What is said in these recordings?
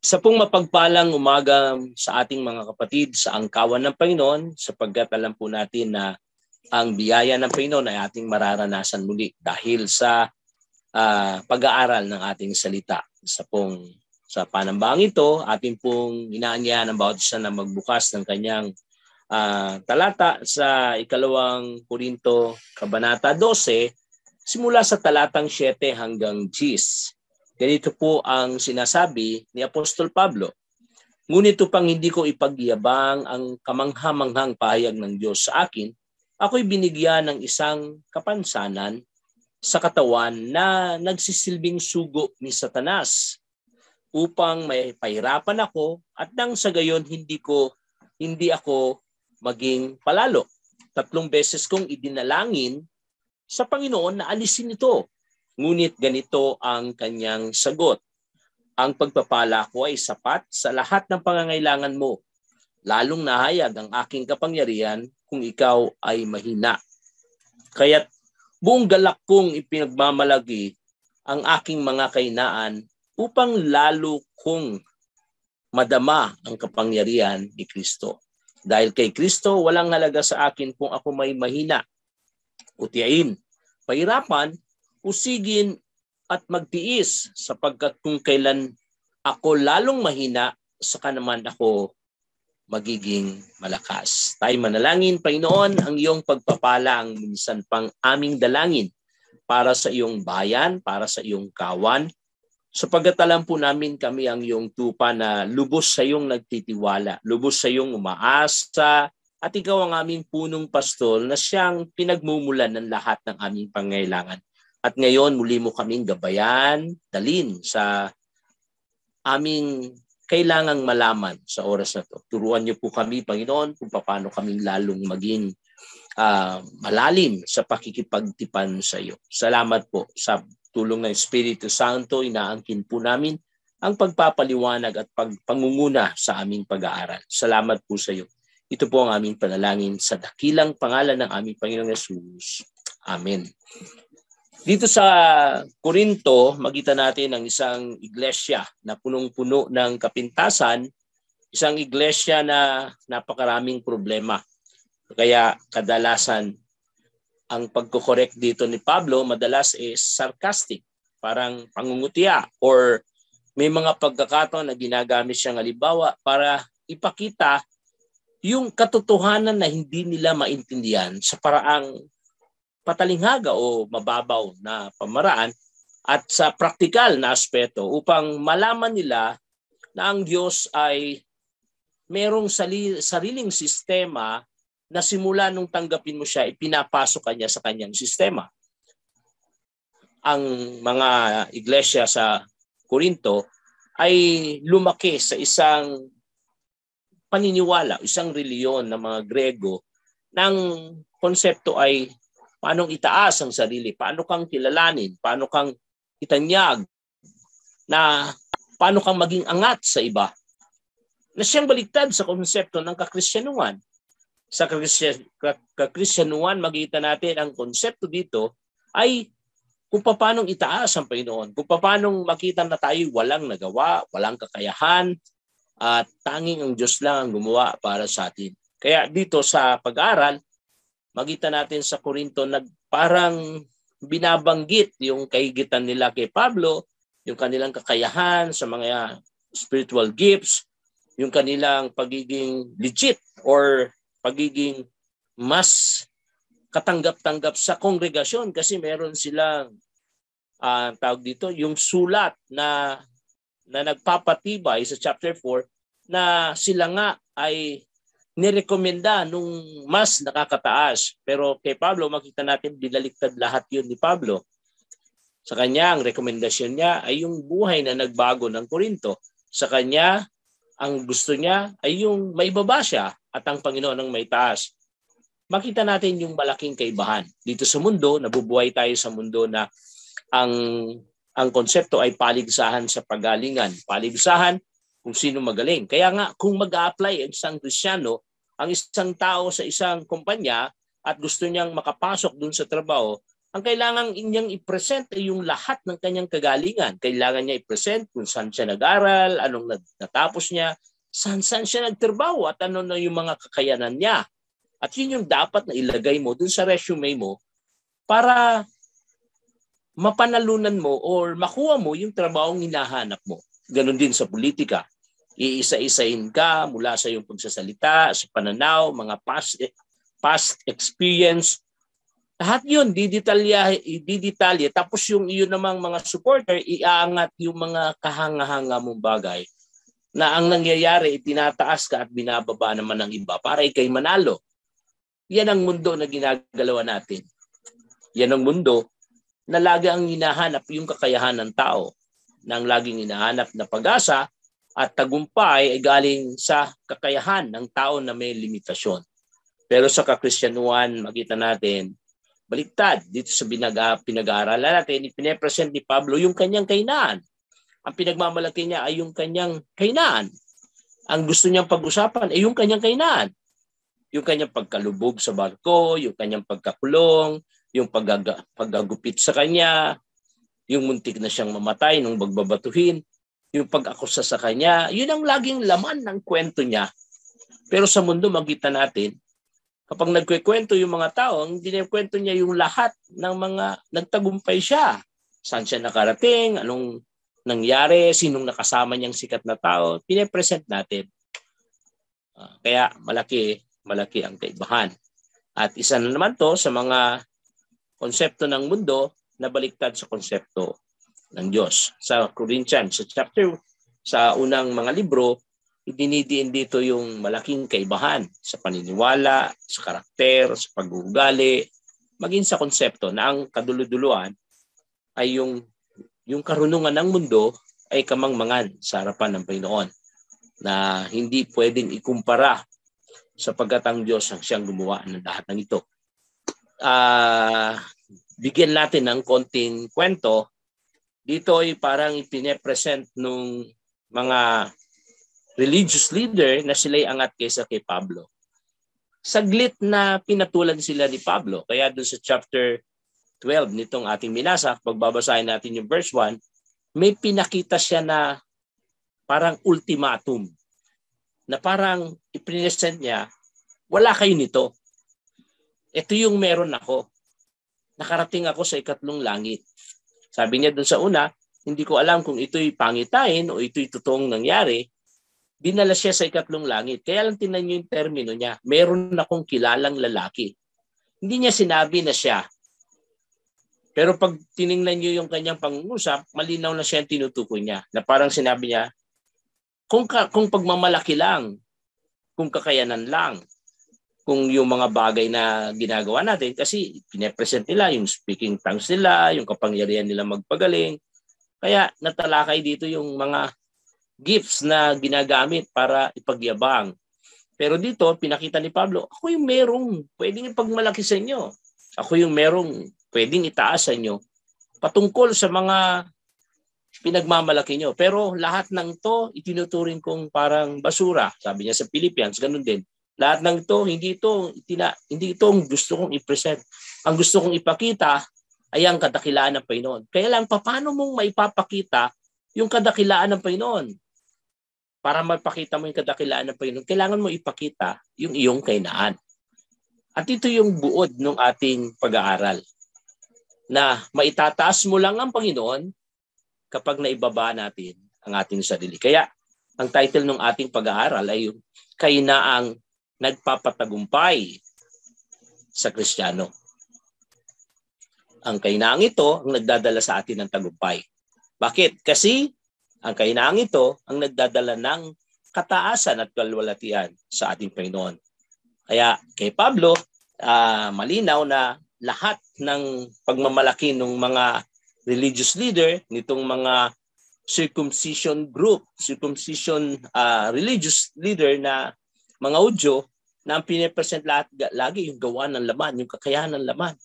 Sa pong mapagpalang umaga sa ating mga kapatid sa angkawan ng Panginoon, sapagkat alam po natin na ang biyaya ng Panginoon ay ating mararanasan muli dahil sa pag-aaral ng ating salita. Sa panambang ito, ating pong inaanyahan ng bawat isa na magbukas ng kanyang talata sa 2 Korinto, Kabanata 12, simula sa talatang 7 hanggang 10. Ganito po ang sinasabi ni Apostol Pablo. Ngunit upang hindi ko ipagyabang ang kamangha-manghang pahayag ng Diyos sa akin, ako'y binigyan ng isang kapansanan sa katawan na nagsisilbing sugo ni Satanas upang may pahirapan ako at nang sa gayon hindi ako maging palalo. 3 beses kong idinalangin sa Panginoon na alisin ito. Ngunit ganito ang kanyang sagot. Ang pagpapala ko ay sapat sa lahat ng pangangailangan mo. Lalong nahayag ang aking kapangyarihan kung ikaw ay mahina. Kaya't buong galak kong ipinagmamalagi ang aking mga kahinaan upang lalo kong madama ang kapangyarihan ni Kristo. Dahil kay Kristo, walang halaga sa akin kung ako may mahina, utiyain, pahirapan, usigin at magtiis, sapagkat kung kailan ako lalong mahina, saka naman ako magiging malakas. Tayo manalangin. Panginoon, ang iyong pagpapala ang minsan pang aming dalangin para sa iyong bayan, para sa iyong kawan, sapagkat alam po namin kami ang iyong tupa na lubos sa iyong nagtitiwala, lubos sa iyong umaasa, at ikaw ang aming punong pastol na siyang pinagmumulan ng lahat ng aming pangailangan. At ngayon, muli mo kaming gabayan, dalin sa aming kailangang malaman sa oras na ito. Turuan niyo po kami, Panginoon, kung paano kaming lalong maging malalim sa pakikipagtipan sa iyo. Salamat po sa tulong ng Espiritu Santo. Inaangkin po namin ang pagpapaliwanag at pangunguna sa aming pag-aaral. Salamat po sa iyo. Ito po ang aming panalangin sa dakilang pangalan ng aming Panginoong Yesus. Amen. Dito sa Korinto, makita natin ang isang iglesia na punong-puno ng kapintasan, isang iglesia na napakaraming problema. Kaya kadalasan ang pagko-correct dito ni Pablo madalas is sarcastic, parang pangungutya, or may mga pagkakataon na ginagamit siyang halimbawa para ipakita yung katotohanan na hindi nila maintindihan sa paraang patalinghaga o mababaw na pamaraan at sa praktikal na aspeto upang malaman nila na ang Diyos ay merong sariling sistema na simula nung tanggapin mo siya, ipinapasok kanya sa kanyang sistema. Ang mga iglesia sa Korinto ay lumaki sa isang paniniwala, isang reliyon ng mga Grego ng konsepto ay paano itaas ang sarili, paano kang kilalanin, paano kang itanyag, na paano kang maging angat sa iba. Na siyang baliktad sa konsepto ng kakristyanuhan. Sa kakristyanuhan, makita natin ang konsepto dito ay kung paano itaas ang Panginoon, kung paano makita na tayo walang nagawa, walang kakayahan, at tanging ang Diyos lang ang gumawa para sa atin. Kaya dito sa pag-aaral, makita natin sa Korinto parang binabanggit yung kahigitan nila kay Pablo, yung kanilang kakayahan sa mga spiritual gifts, yung kanilang pagiging legit or pagiging mas katanggap-tanggap sa kongregasyon kasi meron silang tawag dito, yung sulat na nagpapatibay sa chapter 4 na sila nga ay nirekomenda nung mas nakakataas. Pero kay Pablo, makita natin binaliktad lahat yun ni Pablo. Sa kanya, ang rekomendasyon niya ay yung buhay na nagbago ng Korinto. Sa kanya, ang gusto niya ay yung may baba siya at ang Panginoon ang may taas. Makita natin yung malaking kaibahan. Dito sa mundo, nabubuhay tayo sa mundo na ang konsepto ay paligsahan sa pagalingan. Paligsahan kung sino magaling. Kaya nga, kung mag-a-apply ang isang Kristiyano, ang isang tao sa isang kumpanya at gusto niyang makapasok dun sa trabaho, Ang kailangan niyang i-present ay yung lahat ng kanyang kagalingan. Kailangan niya i-present kung saan siya nag-aral, anong natapos niya, saan siya nagtrabaho at ano na yung mga kakayanan niya. At yun yung dapat na ilagay mo dun sa resume mo para mapanalunan mo or makuha mo yung trabahong hinahanap mo. Ganon din sa politika. Iisa-isahin ka mula sa iyong pagsasalita, sa pananaw, mga past experience. Lahat yun, didetalye. Tapos yung iyon namang mga supporter, iaangat yung mga kahanga-hanga mong bagay na ang nangyayari, tinataas ka at binababa naman ng iba para ikay manalo. Yan ang mundo na ginagalawa natin. Yan ang mundo na lagi ang hinahanap yung kakayahan ng tao, na ang laging hinahanap na pag-asa at tagumpay ay galing sa kakayahan ng tao na may limitasyon. Pero sa kakristyanuhan, makita natin, baliktad. Dito sa pinag-aaralan natin, ipine-present ni Pablo yung kanyang kahinaan. Ang pinagmamalaki niya ay yung kanyang kahinaan. Ang gusto niyang pag-usapan ay yung kanyang kahinaan. Yung kanyang pagkalubog sa barko, yung kanyang pagkakulong, yung paggagupit sa kanya, yung muntik na siyang mamatay nung bagbabatuhin, yung pag-akusa sa kanya. Yun ang laging laman ng kwento niya. Pero sa mundo, makita natin, kapag nagkikwento yung mga tao, ang kinikwento niya yung lahat ng mga nagtagumpay siya. Saan siya nakarating, anong nangyari, sinong nakasama niyang sikat na tao, pine-present natin. Kaya malaki ang kaibahan. At isa na naman to sa mga konsepto ng mundo na baliktad sa konsepto ng Diyos. Sa Corinthians, sa unang mga libro, idinidiin dito yung malaking kaibahan sa paniniwala, sa karakter, sa pag-uugali, maging sa konsepto na ang kaduluduluan ay yung karunungan ng mundo ay kamangmangan sa harapan ng Panginoon na hindi pwedeng ikumpara sapagkat ang Diyos ang siyang gumawa ng lahat ng ito. Bigyan natin ng konting kwento. Dito ay parang ipine-present nung mga religious leader na sila'y angat kaysa kay Pablo. Saglit na pinatulan sila ni Pablo. Kaya doon sa chapter 12 nitong ating minasa, pagbabasahin natin yung verse 1, may pinakita siya na parang ultimatum. Na parang ipresent niya, wala kayo nito. Ito yung meron ako. Nakarating ako sa ikatlong langit. Sabi niya doon sa una, hindi ko alam kung ito'y pangitain o ito'y totoong nangyari. Dinala siya sa ikatlong langit. Kaya lang tingnan niyo yung termino niya. Meron akong kilalang lalaki. Hindi niya sinabi na siya. Pero pag tiningnan niyo yung kanyang pangungusap, malinaw na siya ang tinutukoy niya. Na parang sinabi niya, kung pagmamalaki lang, kung kakayanan lang, kung yung mga bagay na ginagawa natin, kasi pine-present nila yung speaking tongues nila, yung kapangyarihan nila magpagaling. Kaya natalakay dito yung mga gifts na ginagamit para ipagyabang. Pero dito, pinakita ni Pablo, ako yung merong pwedeng ipagmalaki sa inyo. Ako yung merong pwedeng itaas sa inyo patungkol sa mga pinagmamalaki nyo. Pero lahat ng to, itinuturing kong parang basura. Sabi niya sa Philippians, ganun din. Lahat ng to, hindi ito ang gusto kong i-present. Ang gusto kong ipakita ay ang kadakilaan ng Panginoon. Kaya lang, paano mong maipapakita yung kadakilaan ng Panginoon? Para mapakita mo yung kadakilaan ng Panginoon, kailangan mo ipakita yung iyong kahinaan. At ito yung buod ng ating pag-aaral. Na maitataas mo lang ang Panginoon kapag naibaba natin ang ating sarili. Kaya, ang title ng ating pag-aaral ay yung kahinaang nagpapatagumpay sa Kristiyano. Ang kahinaang ito ang nagdadala sa atin ng tagumpay. Bakit? Kasi ang kahinaang ito ang nagdadala ng kataasan at kalwalatian sa ating Panginoon. Kaya kay Pablo, malinaw na lahat ng pagmamalaki ng mga religious leader, nitong mga circumcision group, religious leader na mga Hudyo, na ang pinipresent lagi yung gawa ng laman, yung kakayahan ng laman.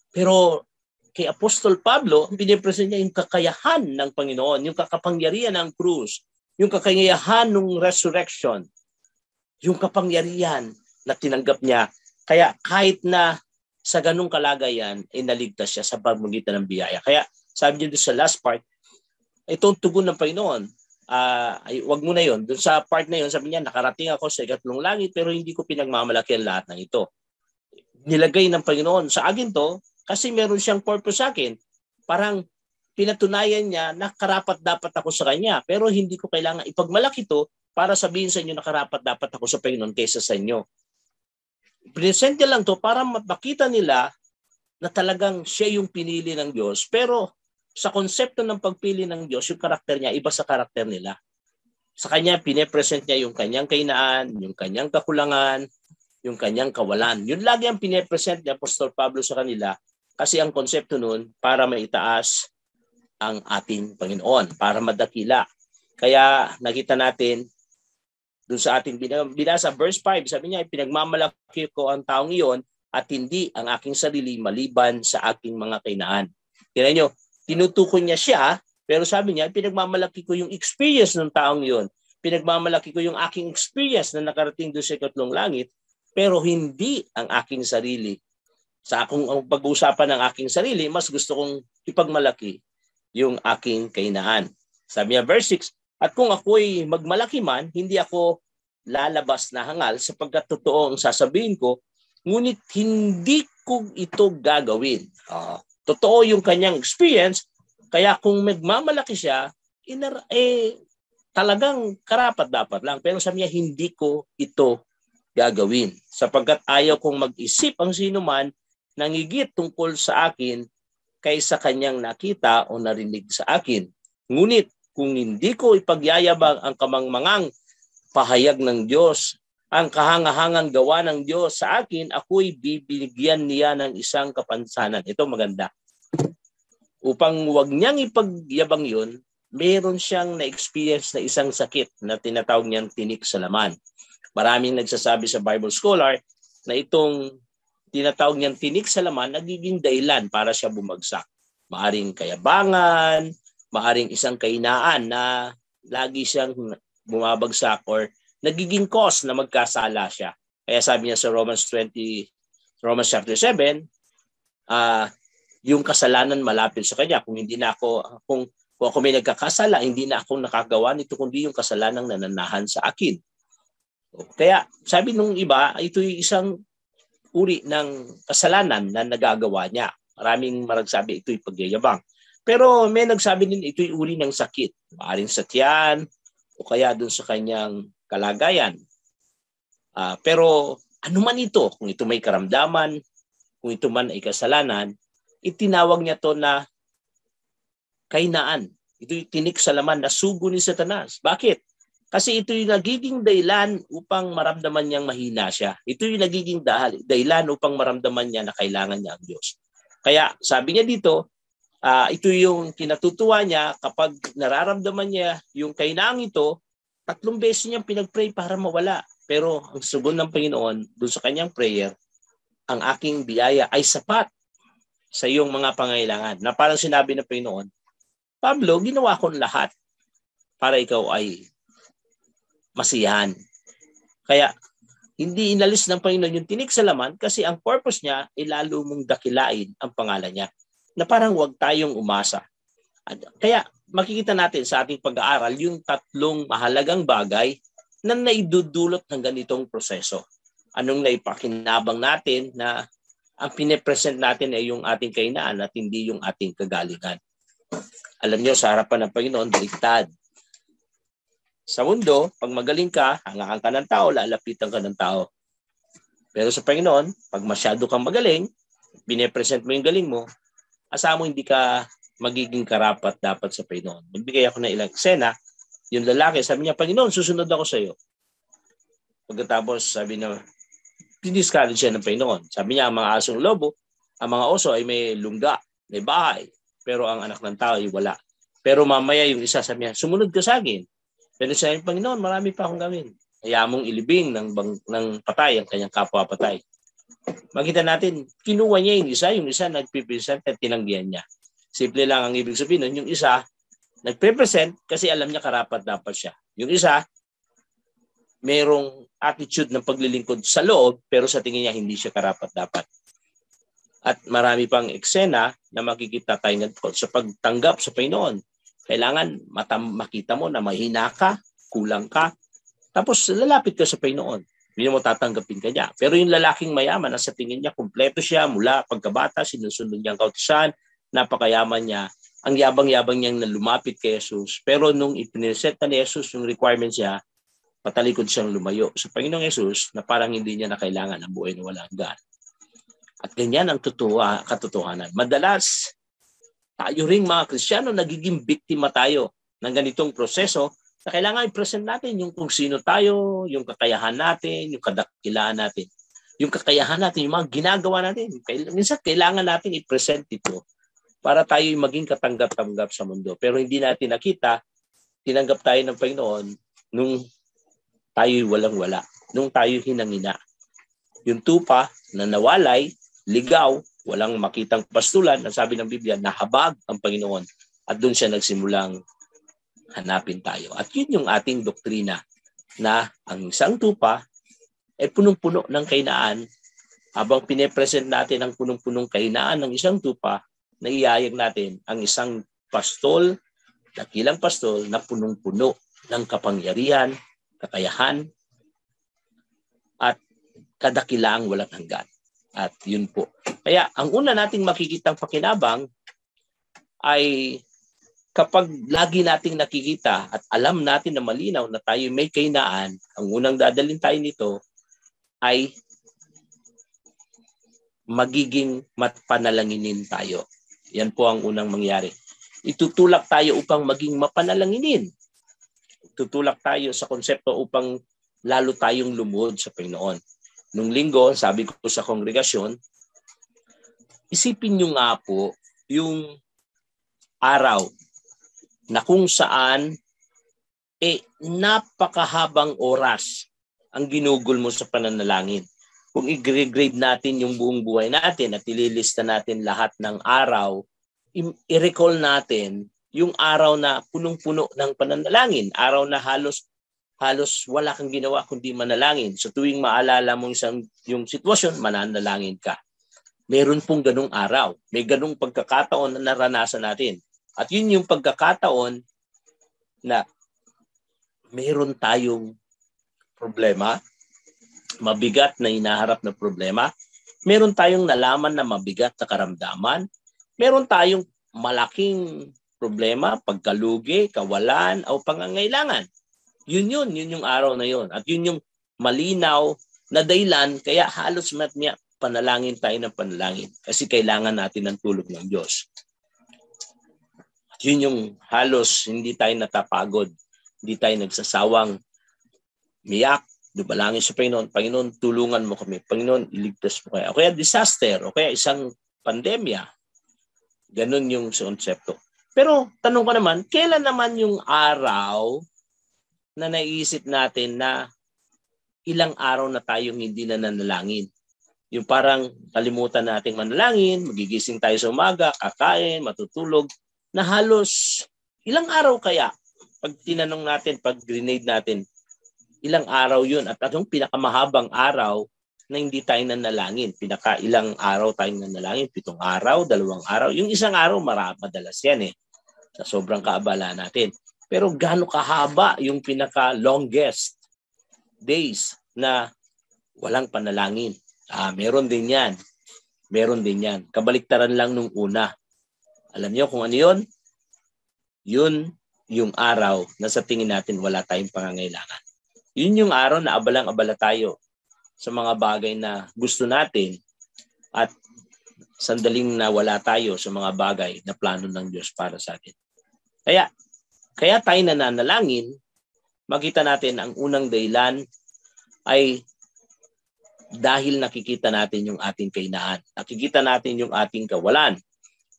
Pero kay Apostol Pablo, ang pinipresent niya yung kakayahan ng Panginoon, yung kakapangyarihan ng krus, yung kakayahan ng resurrection, yung kapangyarihan na tinanggap niya. Kaya kahit na sa ganung kalagayan, ay naligtas siya sa pamamagitan ng biyaya. Kaya sabi niyo doon sa last part, itong tugon ng Panginoon, ay wag mo na yon. Doon sa part na yon, sabi niya, nakarating ako sa ikatlong langit pero hindi ko pinagmamalaki ang lahat ng ito. Nilagay ng Panginoon sa akin to kasi meron siyang purpose sa akin. Parang pinatunayan niya na karapat dapat ako sa Kanya pero hindi ko kailangan ipagmalaki to para sabihin sa inyo na karapat dapat ako sa Panginoon kaysa sa inyo. Present niya lang to para makita nila na talagang siya yung pinili ng Diyos pero sa konsepto ng pagpili ng Diyos, yung karakter niya, iba sa karakter nila. Sa kanya, pine-present niya yung kanyang kahinaan, yung kanyang kakulangan, yung kanyang kawalan. Yun lagi ang pine-present ni Apostol Pablo sa kanila kasi ang konsepto nun para maitaas ang ating Panginoon, para madakila. Kaya nakita natin doon sa ating binasa, verse 5, sabi niya, pinagmamalaki ko ang taong iyon at hindi ang aking sarili maliban sa aking mga kahinaan. Tingnan niyo, tinutukoy niya siya, pero sabi niya, pinagmamalaki ko yung experience ng taong yon. Pinagmamalaki ko yung aking experience na nakarating doon sa ikatlong langit, pero hindi ang aking sarili. Sa akong pag-uusapan ng aking sarili, mas gusto kong ipagmalaki yung aking kahinaan. Sabi niya, verse 6, at kung ako'y magmalaki man, hindi ako lalabas na hangal sapagkat totoo ang sasabihin ko, ngunit hindi ko ito gagawin. Totoo yung kanyang experience, kaya kung magmamalaki siya, talagang karapat-dapat lang. Pero sabi niya, hindi ko ito gagawin. Sapagkat ayaw kong mag-isip ang sino man nangigit tungkol sa akin kaysa kanyang nakita o narinig sa akin. Ngunit kung hindi ko ipagyayabang ang kamangmangang pahayag ng Diyos, ang kahangahangang gawa ng Diyos sa akin, ako'y bibigyan niya ng isang kapansanan. Ito maganda. Upang wag niyang ipagyabang yun, meron siyang na-experience na isang sakit na tinatawag niyang tinik sa laman. Maraming nagsasabi sa Bible scholar na itong tinatawag niyang tinik sa laman nagiging dahilan para siya bumagsak. Maaring kayabangan, maaring isang kahinaan na lagi siyang bumabagsak or nagiging cause na magkasala siya. Kaya sabi niya sa Romans chapter 7, yung kasalanan malapit sa kanya. Kung ako may nagkakasala, hindi na ako nakagawa nito kundi yung kasalanang nananahan sa akin. Kaya sabi nung iba, ito yung isang uri ng kasalanan na nagagawa niya. Maraming maragsabi ito'y pagyayabang. Pero may nagsabi din ito'y uri ng sakit. Maaring sa tiyan o kaya dun sa kanyang kalagayan. Pero ano man ito, kung ito may karamdaman, kung ito man ay kasalanan, itinawag niya to na kahinaan. Ito'y tinik sa laman na sugo ni Satanas. Bakit? Kasi ito'y nagiging dahilan upang maramdaman niyang mahina siya. Ito'y nagiging dahilan upang maramdaman niya na kailangan niya ang Diyos. Kaya sabi niya dito, ito yung kinatutuwa niya kapag nararamdaman niya yung kahinaan ito, 3 beses niyang pinag-pray para mawala. Pero ang sugon ng Panginoon doon sa kanyang prayer, ang aking biyaya ay sapat sa iyong mga pangailangan. Na parang sinabi ng Panginoon, Pablo, ginawa ko lahat para ikaw ay masiyahan. Kaya hindi inalis ng Panginoon yung tinik sa laman kasi ang purpose niya ay lalo mong dakilain ang pangalan niya. Na parang huwag tayong umasa. Kaya makikita natin sa ating pag-aaral yung 3 mahalagang bagay na naidudulot ng ganitong proseso. Anong naipakinabang natin na ang pine-present natin ay yung ating kahinaan at hindi yung ating kagalingan. Alam niyo, sa harapan ng Panginoon, baliktad. Sa mundo, pag magaling ka, hangaan ka ng tao, lalapitan ka ng tao. Pero sa Panginoon, pag masyado kang magaling, pine-present mo yung galing mo, asa mo hindi ka magiging karapat dapat sa Panginoon. Nagbigay ako ng ilang eksena. Yung lalaki, sabi niya, Panginoon, susunod ako sa iyo. Pagkatapos, sabi niya, diniscourage siya ng Panginoon. Sabi niya, ang mga asong lobo, ang mga oso ay may lungga, may bahay. Pero ang anak ng tao ay wala. Pero mamaya yung isa, sabi niya, sumunod ka sa akin. Pero sabi niya, Panginoon, marami pa akong gawin. Kaya mong ilibing ng patay ang kanyang kapwa-patay. Makita natin, kinuha niya yung isa nagpipresent at tinanggihan niya. Simple lang ang ibig sabihin nun, yung isa nagpe-present kasi alam niya karapat dapat siya. Yung isa, merong attitude ng paglilingkod sa loob pero sa tingin niya hindi siya karapat dapat. At marami pang eksena na makikita tayo sa pagtanggap sa Panginoon. Kailangan makita mo na mahina ka, kulang ka, tapos lalapit ka sa Panginoon. Hindi mo tatanggapin ka niya. Pero yung lalaking mayaman, sa tingin niya, kumpleto siya mula pagkabata, sinusunod niyang kautusan, napakayaman niya, ang yabang-yabang niyang na lumapit kay Jesus. Pero nung ipiniset na ni Jesus yung requirements niya, patalikod siyang lumayo sa Panginoong Jesus na parang hindi niya na kailangan ang buhay na walang hanggan. At ganyan ang katotohanan. Madalas, tayo ring mga Kristiyano, nagiging biktima tayo ng ganitong proseso na kailangan i-present natin yung kung sino tayo, yung kakayahan natin, yung kadakilaan natin. Yung kakayahan natin, yung mga ginagawa natin. Minsan, kailangan natin i-present ito para tayo maging katanggap-tanggap sa mundo. Pero hindi natin nakita, tinanggap tayo ng Panginoon nung tayo'y walang-wala, nung tayo'y hinangina. Yung tupa na nawalay, ligaw, walang makitang pastulan, ang sabi ng Biblia, nahabag ang Panginoon at doon siya nagsimulang hanapin tayo. At yun yung ating doktrina na ang isang tupa ay punong-puno ng kahinaan. Habang pine-present natin ang punong-punong kahinaan ng isang tupa, naiyayag natin ang isang pastol, dakilang pastol na punong-puno ng kapangyarihan, kakayahan, at kadakilaang walang hanggan. At yun po. Kaya ang una nating makikitang pakinabang ay kapag lagi nating nakikita at alam natin na malinaw na tayo may kahinaan, ang unang dadalhin tayo nito ay magiging mapanalanginin tayo. Yan po ang unang mangyari. Itutulak tayo upang maging mapanalanginin. Tutulak tayo sa konsepto upang lalo tayong lumuhod sa Panginoon. Nung linggo, sabi ko sa kongregasyon, isipin nyo nga po yung araw na kung saan napakahabang oras ang ginugol mo sa pananalangin. Kung i-grade natin yung buong buhay natin at ililista natin lahat ng araw, i-recall natin yung araw na punong-puno ng pananalangin, araw na halos wala kang ginawa kundi manalangin. So tuwing maalala mo yung sitwasyon, mananalangin ka. Meron pong ganung araw. May ganung pagkakataon na naranasan natin. At yun yung pagkakataon na meron tayong problema, mabigat na hinaharap na problema. Meron tayong nalaman na mabigat na karamdaman. Meron tayong malaking problema, pagkalugi, kawalan, o pangangailangan. Yun yung araw na yun. At yun yung malinaw na dahilan kaya halos panalangin tayo ng panalangin. Kasi kailangan natin ng tulong ng Diyos. At yun yung halos hindi tayo natapagod. Hindi tayo nagsasawang miyak, dumalangin sa Panginoon. Panginoon, tulungan mo kami. Panginoon, iligtas mo kayo. O kaya disaster, o kaya isang pandemya. Ganun yung konsepto. Pero tanong ko naman, kailan naman yung araw na naiisip natin na ilang araw na tayong hindi na nanalangin? Yung parang kalimutan nating manalangin, magigising tayo sa umaga, kakain, matutulog, na halos ilang araw kaya? Pag tinanong natin, pag grenade natin, ilang araw yun? At anong pinakamahabang araw na hindi tayo nanalangin? Ilang araw tayong nanalangin? 7 araw, 2 araw? Yung isang araw, madalas yan sa sobrang kaabala natin. Pero gaano kahaba yung pinaka-longest days na walang panalangin? Meron din yan. Meron din yan. Kabaliktaran lang nung una. Alam niyo kung ano yun? Yun yung araw na sa tingin natin wala tayong pangangailangan. Yun yung araw na abalang-abala tayo sa mga bagay na gusto natin at sandaling na wala tayo sa mga bagay na plano ng Diyos para sa atin. Kaya tayo nananalangin, makita natin ang unang dahilan ay dahil nakikita natin yung ating kahinaan. Nakikita natin yung ating kawalan.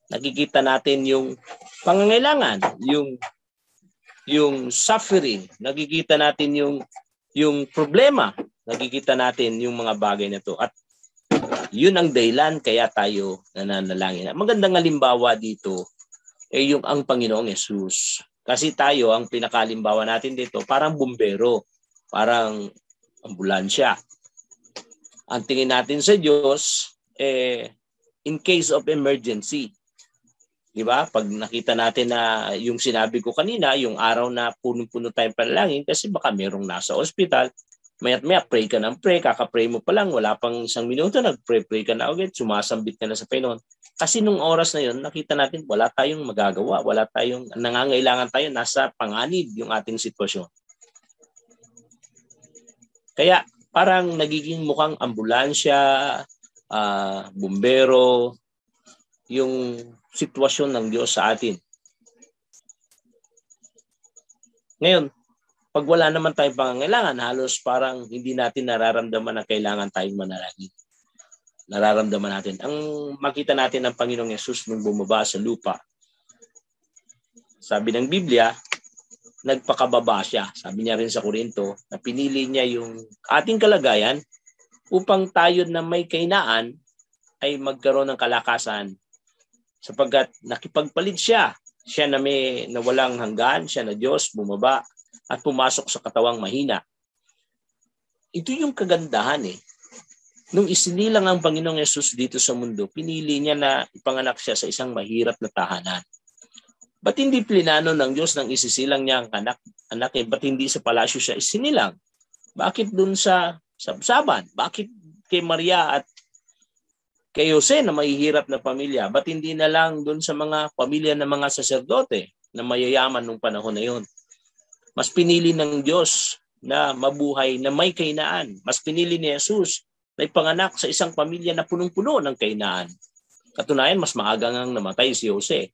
Nakikita natin yung pangangailangan, yung suffering. Nakikita natin yung problema. Nakikita natin yung mga bagay na to. At yun ang dahilan kaya tayo nananalangin. Magandang halimbawa dito ay yung ang Panginoong Yesus. Kasi tayo, ang pinakalimbawa natin dito, parang bumbero, parang ambulansya. Ang tingin natin sa Diyos, in case of emergency. Di ba? Pag nakita natin na yung sinabi ko kanina, yung araw na punong-puno tayong panalangin kasi baka merong nasa ospital, maya't-maya pray ka ng pray, kakapray mo pa lang, wala pang 1 minuto, nag-pray ka na agad, sumasambit ka na sa Panginoon. Kasi nung oras na yun, nakita natin wala tayong magagawa, wala tayong nangangailangan tayo, nasa panganib yung ating sitwasyon. Kaya parang nagiging mukhang ambulansya, bumbero, yung sitwasyon ng Diyos sa atin. Ngayon, pag wala naman tayong pangangailangan, halos parang hindi natin nararamdaman na kailangan tayong manalangin. Nararamdaman natin. Ang makita natin ng Panginoong Yesus nung bumaba sa lupa, sabi ng Biblia, nagpakababa siya. Sabi niya rin sa Korinto na pinili niya yung ating kalagayan upang tayo na may kainaan ay magkaroon ng kalakasan sapagkat nakipagpalit siya. Siya na may nawalang hanggan, siya na Diyos, bumaba at pumasok sa katawang mahina. Ito yung kagandahan Nung isinilang ang Panginoong Yesus dito sa mundo, pinili niya na ipanganak siya sa isang mahirap na tahanan. Ba't hindi plinano ng Diyos nang isisilang niya ang anak ba't hindi sa palasyo siya isinilang? Bakit dun sa sabsaban? Bakit kay Maria at kay Jose na mahihirap na pamilya? Ba't hindi na lang dun sa mga pamilya ng mga saserdote na mayayaman nung panahon na yun? Mas pinili ng Diyos na mabuhay na may kainaan. Mas pinili ni Jesus na ipanganak sa isang pamilya na punong-puno ng kainaan. Katunayan, mas maaga ngang namatay si Jose.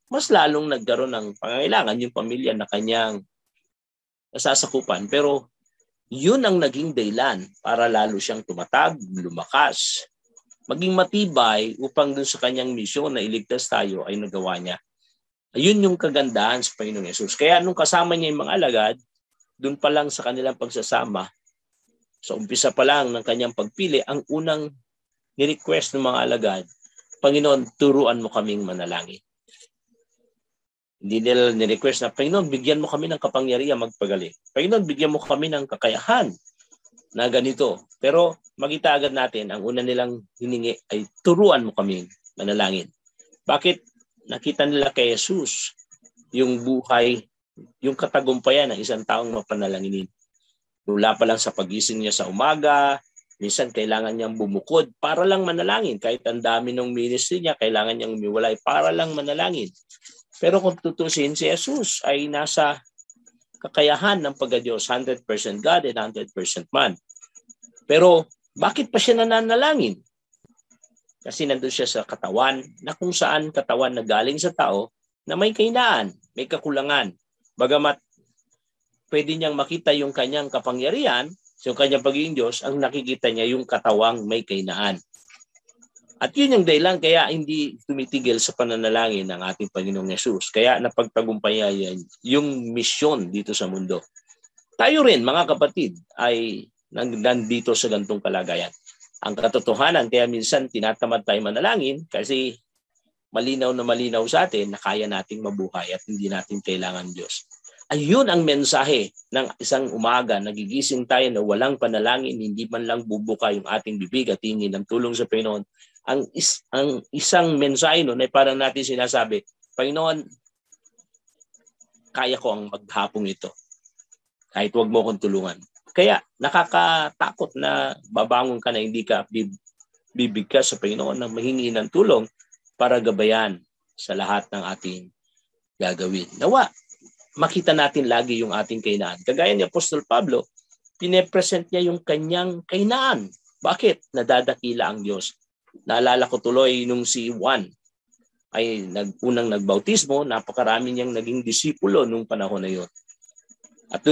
Mas lalong nagkaroon ng pangangailangan yung pamilya na kanyang nasasakupan. Pero yun ang naging dahilan para lalo siyang tumatag, lumakas, maging matibay upang dun sa kanyang misyon na iligtas tayo ay nagawa niya. Ayun yung kagandahan sa Panginoong Yesus. Kaya nung kasama niya yung mga alagad, dun pa lang sa kanilang pagsasama, sa umpisa pa lang ng kanyang pagpili, ang unang ni-request ng mga alagad, Panginoon, turuan mo kaming manalangin. Hindi nila ni-request na, Panginoon, bigyan mo kami ng kapangyarihan magpagaling. Panginoon, bigyan mo kami ng kakayahan na ganito. Pero makita agad natin, ang una nilang hiningi ay turuan mo kaming manalangin. Bakit? Nakita nila kay Jesus yung buhay, yung katagumpayan ng isang taong mapanalanginin. Mula pa lang sa pagising niya sa umaga, minsan kailangan niyang bumukod para lang manalangin. Kahit ang dami ng ministry niya, kailangan niyang umiwalay para lang manalangin. Pero kung tutusin, si Jesus ay nasa kakayahan ng pagka-Diyos, 100% God and 100% man. Pero bakit pa siya nananalangin? Kasi nandun siya sa katawan, na kung saan katawan na galing sa tao na may kainaan, may kakulangan. Bagamat pwede niyang makita yung kanyang kapangyarihan, yung kanyang pagiging Diyos, ang nakikita niya yung katawang may kainaan. At yun yung dahilan kaya hindi tumitigil sa pananalangin ng ating Panginoong Yesus. Kaya napagtagumpayan yung misyon dito sa mundo. Tayo rin, mga kapatid, ay nandito sa gantong kalagayan. Ang katotohanan, kaya minsan tinatamad tayo manalangin kasi malinaw na malinaw sa atin na kaya nating mabuhay at hindi natin kailangan Diyos. Ayun ang mensahe ng isang umaga, nagigising tayo na walang panalangin, hindi man lang bubuka yung ating bibig at hingin ng tulong sa Panginoon. Ang isang mensahe nun ay parang natin sinasabi, Panginoon, kaya ko ang maghapong ito. Kahit wag mo akong tulungan. Kaya nakakatakot na babangon ka na hindi ka bibigkas sa Panginoon na mahingi ng tulong para gabayan sa lahat ng ating gagawin. Nawa, makita natin lagi yung ating kainaan. Kagaya ni Apostol Pablo, pinepresent niya yung kanyang kainaan. Bakit? Nadadakila ang Diyos. Naalala ko tuloy nung si Juan ay unang nagbautismo, napakarami niyang naging disipulo nung panahon na yun. At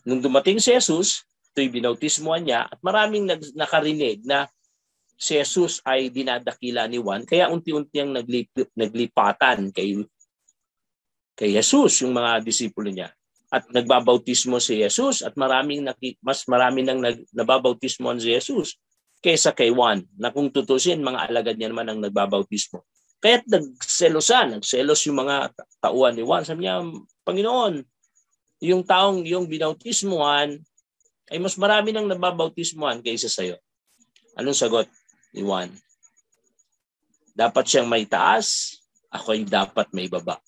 nung dumating si Jesus, ito'y binautismoan niya at maraming nakarinig na si Jesus ay dinadakila ni Juan. Kaya unti-unti ang naglipatan kay Jesus yung mga disipulo niya. At nagbabautismo si Jesus at mas marami nang nababautismoan si Jesus kaysa kay Juan, na kung tutusin, mga alagad niya naman ang nagbabautismo. Kaya nagselos yung mga tauhan ni Juan. Sabi niya, Panginoon, yung taong yung binautismohan ay mas marami nang nababautismohan kaysa sa'yo. Anong sagot ni Juan? Dapat siyang may taas, ako ay dapat may baba.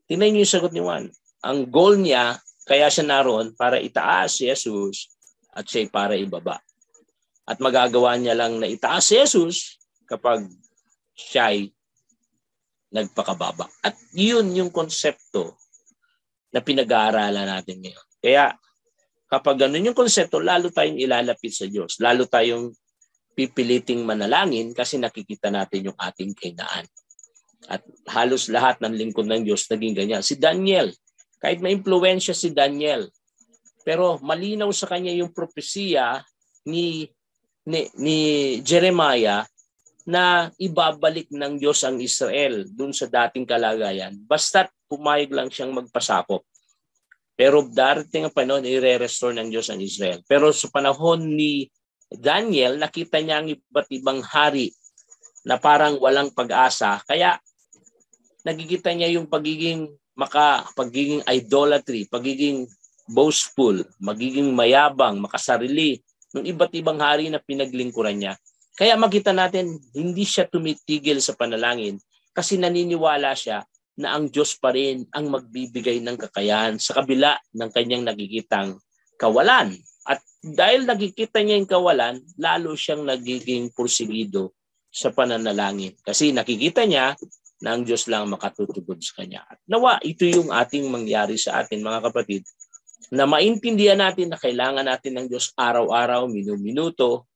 Tingnan niyo yung sagot ni Juan. Ang goal niya, kaya siya naroon para itaas si Jesus at siya para ibaba. At magagawa niya lang na itaas si Jesus kapag siya ay nagpakababa. At yun yung konsepto na pinag-aaralan natin ngayon. Kaya kapag ganun yung konsepto, lalo tayong ilalapit sa Diyos. Lalo tayong pipiliting manalangin kasi nakikita natin yung ating kahinaan. At halos lahat ng lingkod ng Diyos naging ganyan. Si Daniel, kahit ma-impluwensya si Daniel, pero malinaw sa kanya yung propesiya ni Jeremiah na ibabalik ng Diyos ang Israel dun sa dating kalagayan. Basta't pumayag lang siyang magpasakop. Pero darating ang panahon, i-restore ng Diyos ang Israel. Pero sa panahon ni Daniel, nakita niya ang iba't ibang hari na parang walang pag-asa. Kaya nakikita niya yung pagiging idolatry, pagiging boastful, magiging mayabang, makasarili ng iba't ibang hari na pinaglingkuran niya. Kaya makita natin, hindi siya tumitigil sa panalangin kasi naniniwala siya na ang Diyos pa rin ang magbibigay ng kakayahan sa kabila ng kanyang nakikitang kawalan. At dahil nakikita niya yung kawalan, lalo siyang nagiging pursigido sa pananalangin. Kasi nakikita niya na ang Diyos lang makatutugod sa kanya. At nawa, ito yung ating mangyari sa atin, mga kapatid, na maintindihan natin na kailangan natin ng Diyos araw-araw, minuto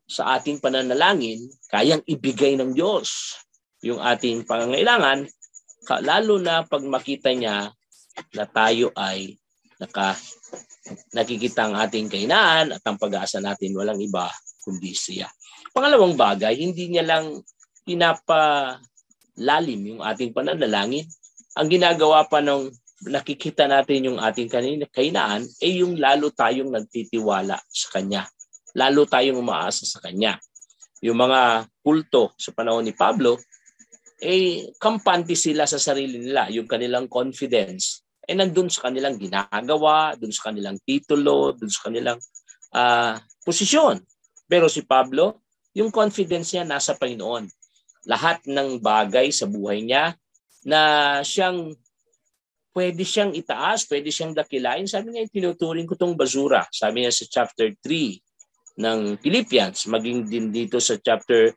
sa ating pananalangin, kayang ibigay ng Diyos yung ating pangangailangan, lalo na pag makita niya na tayo ay nakikita ang ating kahinaan at ang pag-asa natin walang iba kundi siya. Pangalawang bagay, hindi niya lang pinapalalim yung ating pananalangin. Ang ginagawa pa nung nakikita natin yung ating kahinaan ay yung lalo tayong nagtitiwala sa Kanya. Lalo tayong umaasa sa Kanya. Yung mga kulto sa panahon ni Pablo, kampante sila sa sarili nila. Yung kanilang confidence, nandun sa kanilang ginagawa, dun sa kanilang titulo, dun sa kanilang posisyon. Pero si Pablo, yung confidence niya nasa Panginoon. Lahat ng bagay sa buhay niya na pwede siyang itaas, pwede siyang dakilain. Sabi niya, tinuturing ko itong basura. Sabi niya sa chapter 3 ng Philippians, maging din dito sa chapter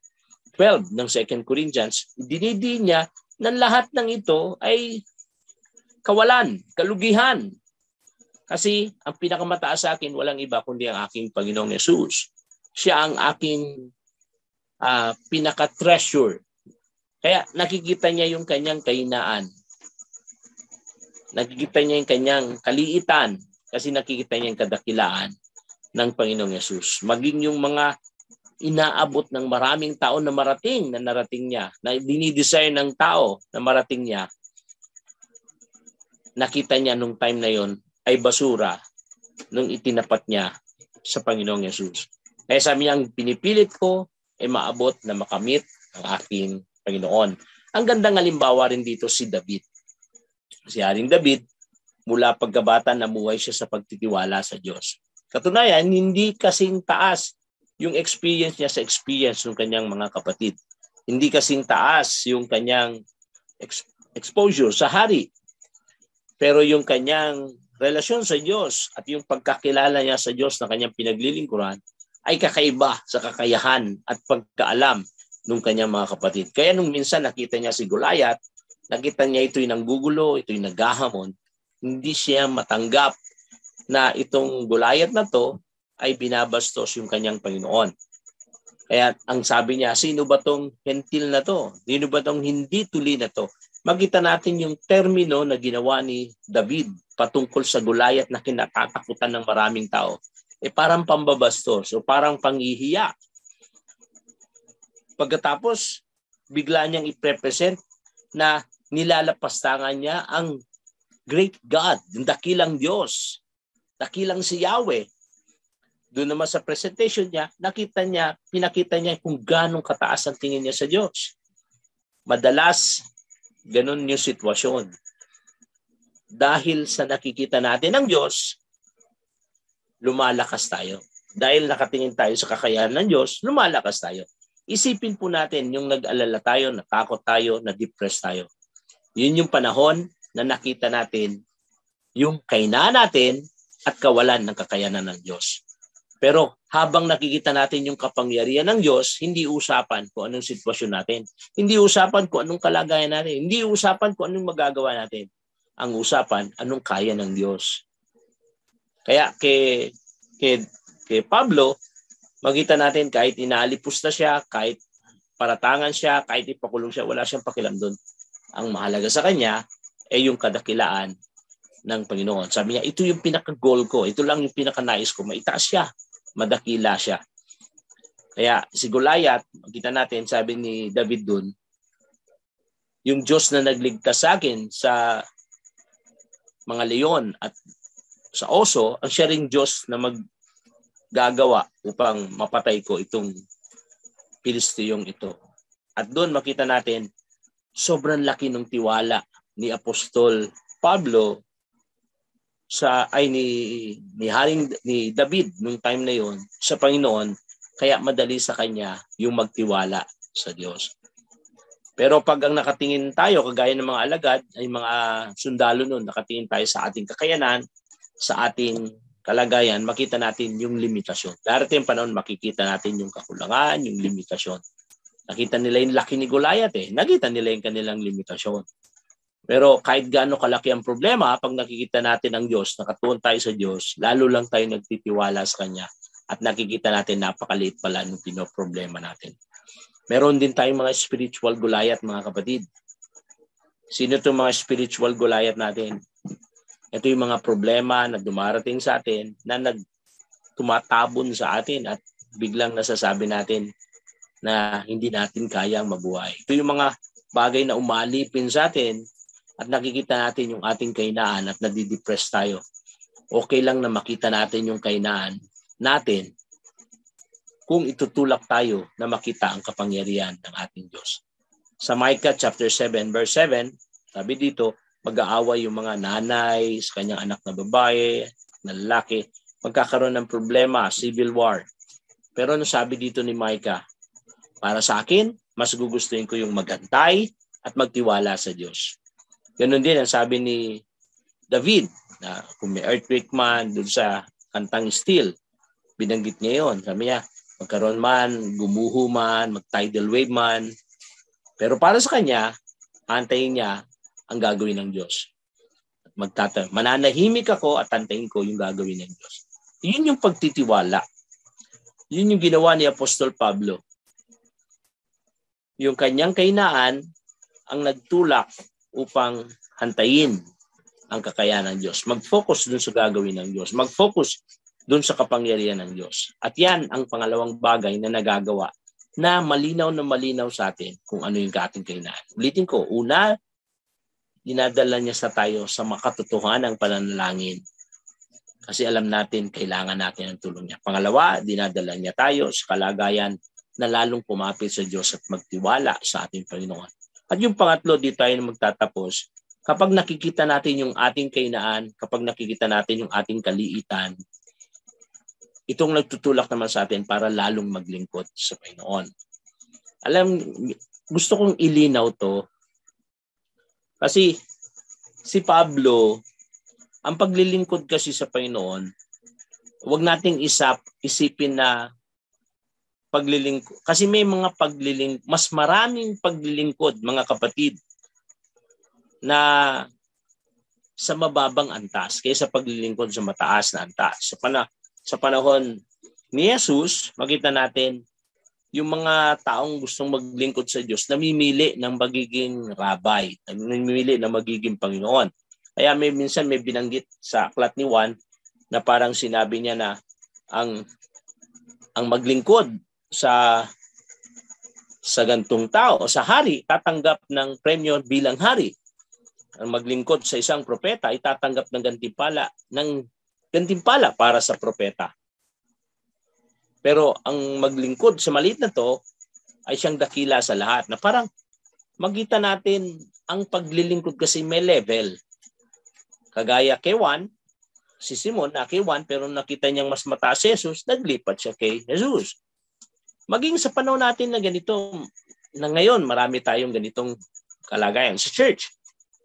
12 ng 2 Corinthians, dinidi niya na lahat ng ito ay kawalan, kalugihan. Kasi ang pinakamataas sa akin, walang iba kundi ang aking Panginoong Yesus. Siya ang aking pinaka-treasure. Kaya nakikita niya yung kanyang kahinaan. Nakikita niya yung kanyang kaliitan kasi nakikita niya yung kadakilaan ng Panginoong Yesus. Maging yung mga inaabot ng maraming tao na narating niya, na dinidesign ng tao na marating niya, nakita niya nung time na yon ay basura nung itinapat niya sa Panginoong Yesus. Kaya sabi niya, ang pinipilit ko ay maabot na makamit ang aking Panginoon. Ang gandang halimbawa rin dito si David. Si Haring David, mula pagkabata namuhay siya sa pagtitiwala sa Diyos. Katunayan, hindi kasing taas yung experience niya sa experience ng kanyang mga kapatid. Hindi kasing taas yung kanyang exposure sa hari. Pero yung kanyang relasyon sa Diyos at yung pagkakilala niya sa Diyos na kanyang pinaglilingkuran ay kakaiba sa kakayahan at pagkaalam ng kanyang mga kapatid. Kaya nung minsan nakita niya si Goliath, nakita niya ito'y nanggugulo, ito'y naghahamon, hindi siya matanggap na itong Goliath na to ay binabastos yung kanyang Panginoon. Kaya ang sabi niya, sino ba tong hentil na to? Sino ba tong hindi tuli na to? Makita natin yung termino na ginawa ni David patungkol sa Goliath na kinatatakutan ng maraming tao. Parang pambabastos o parang panghihiya. Pagkatapos, bigla niyang i-represent na nilalapastangan niya ang great God, yung dakilang Diyos, dakilang si Yahweh. Doon naman sa presentation niya, pinakita niya kung ganong kataas ang tingin niya sa Diyos. Madalas, ganun yung sitwasyon. Dahil sa nakikita natin ng Diyos, lumalakas tayo. Dahil nakatingin tayo sa kakayahan ng Diyos, lumalakas tayo. Isipin po natin yung nag-alala tayo, natakot tayo, na-depress tayo. Yun yung panahon na nakita natin yung kahinaan natin at kawalan ng kakayanan ng Diyos. Pero habang nakikita natin yung kapangyarihan ng Diyos, hindi usapan kung anong sitwasyon natin. Hindi usapan kung anong kalagayan natin. Hindi usapan kung anong magagawa natin. Ang usapan, anong kaya ng Diyos. Kaya kay Pablo, makita natin kahit inaalipos na siya, kahit paratangan siya, kahit ipakulong siya, wala siyang pakialam doon. Ang mahalaga sa kanya ay yung kadakilaan ng Panginoon. Sabi niya, ito yung pinaka-goal ko. Ito lang yung pinaka-nais ko. Maitaas siya. Madakila siya. Kaya si Goliath, makita natin, sabi ni David dun, yung Diyos na nagligtas sa akin sa mga leon at sa oso, ang siya ring Diyos na maggagawa upang mapatay ko itong Pilisteyong ito. At doon makita natin, sobrang laki ng tiwala ni Apostol Pablo ni David nung time na yon sa Panginoon, kaya madali sa kanya yung magtiwala sa Diyos. Pero pag ang nakatingin tayo, kagaya ng mga alagad, ay mga sundalo nun, nakatingin tayo sa ating kakayanan, sa ating kalagayan, makita natin yung limitasyon. Darating panahon, makikita natin yung kakulangan, yung limitasyon. Nakita nila yung laki ni Goliath nakita nila yung kanilang limitasyon. Pero kahit gaano kalaki ang problema, pag nakikita natin ang Diyos, nakatuon tayo sa Diyos, lalo lang tayo nagtitiwala sa Kanya at nakikita natin napakaliit pala ng pinoproblema natin. Meron din tayong mga spiritual Goliath, mga kapatid. Sino itong mga spiritual Goliath natin? Ito yung mga problema na dumarating sa atin na tumatabon sa atin at biglang nasasabi natin na hindi natin kayang mabuhay. Ito yung mga bagay na umalipin sa atin at nakikita natin yung ating kahinaan at nadidepress tayo. Okay lang na makita natin yung kahinaan natin kung itutulak tayo na makita ang kapangyarihan ng ating Diyos. Sa Micah chapter 7 verse 7, sabi dito, mag-aaway yung mga nanay sa kanyang anak na babae, na lalaki, magkakaroon ng problema, civil war. Pero ano sabi dito ni Micah? Para sa akin, mas gugustuhin ko yung magantay at magtiwala sa Diyos. Ganun din ang sabi ni David, na kung may earthquake man, dun sa kantang Still, binanggit niya yun. Sabi niya, magkaroon man, gumuho man, mag-tidal wave man. Pero para sa kanya, antayin niya ang gagawin ng Diyos. Mananahimik ako at antayin ko yung gagawin ng Diyos. Yun yung pagtitiwala. Yun yung ginawa ni Apostol Pablo. Yung kanyang kahinaan ang nagtulak upang hantayin ang kakayanan ng Diyos. Mag-focus dun sa gagawin ng Diyos. Mag-focus dun sa kapangyarihan ng Diyos. At yan ang pangalawang bagay na nagagawa na malinaw sa atin kung ano yung ating kahinaan. Ulitin ko, una, dinadala niya sa tayo sa makatotohanang pananalangin. Kasi alam natin, kailangan natin ang tulong niya. Pangalawa, dinadala niya tayo sa kalagayan na lalong kumapit sa Diyos at magtiwala sa ating Panginoon. At yung pangatlo, di tayo magtatapos. Kapag nakikita natin yung ating kahinaan, kapag nakikita natin yung ating kaliitan, itong nagtutulak naman sa atin para lalong maglingkod sa Panginoon. Gusto kong ilinaw to kasi si Pablo, ang paglilingkod kasi sa Panginoon, huwag nating isipin na paglilingkod. Kasi may mga mas maraming paglilingkod, mga kapatid, na sa mababang antas kaysa paglilingkod sa mataas na antas. Sa panahon ni Jesus, makita natin yung mga taong gustong maglingkod sa Diyos, namimili ng magiging rabbi, namimili ng magiging Panginoon. Kaya minsan may binanggit sa aklat ni Juan na parang sinabi niya na ang maglingkod sa gantong tao o sa hari, tatanggap ng premyo bilang hari. Ang maglingkod sa isang propeta, itatanggap ng gantimpala para sa propeta. Pero ang maglingkod sa maliit na to ay siyang dakila sa lahat. Na parang magita natin ang paglilingkod kasi may level. Kagaya kay Juan, si Simon na kay Juan pero nakita niyang mas mataas si Jesus, naglipat siya kay Jesus. Maging sa panahon natin na ganito, na ngayon marami tayong ganitong kalagayan sa church.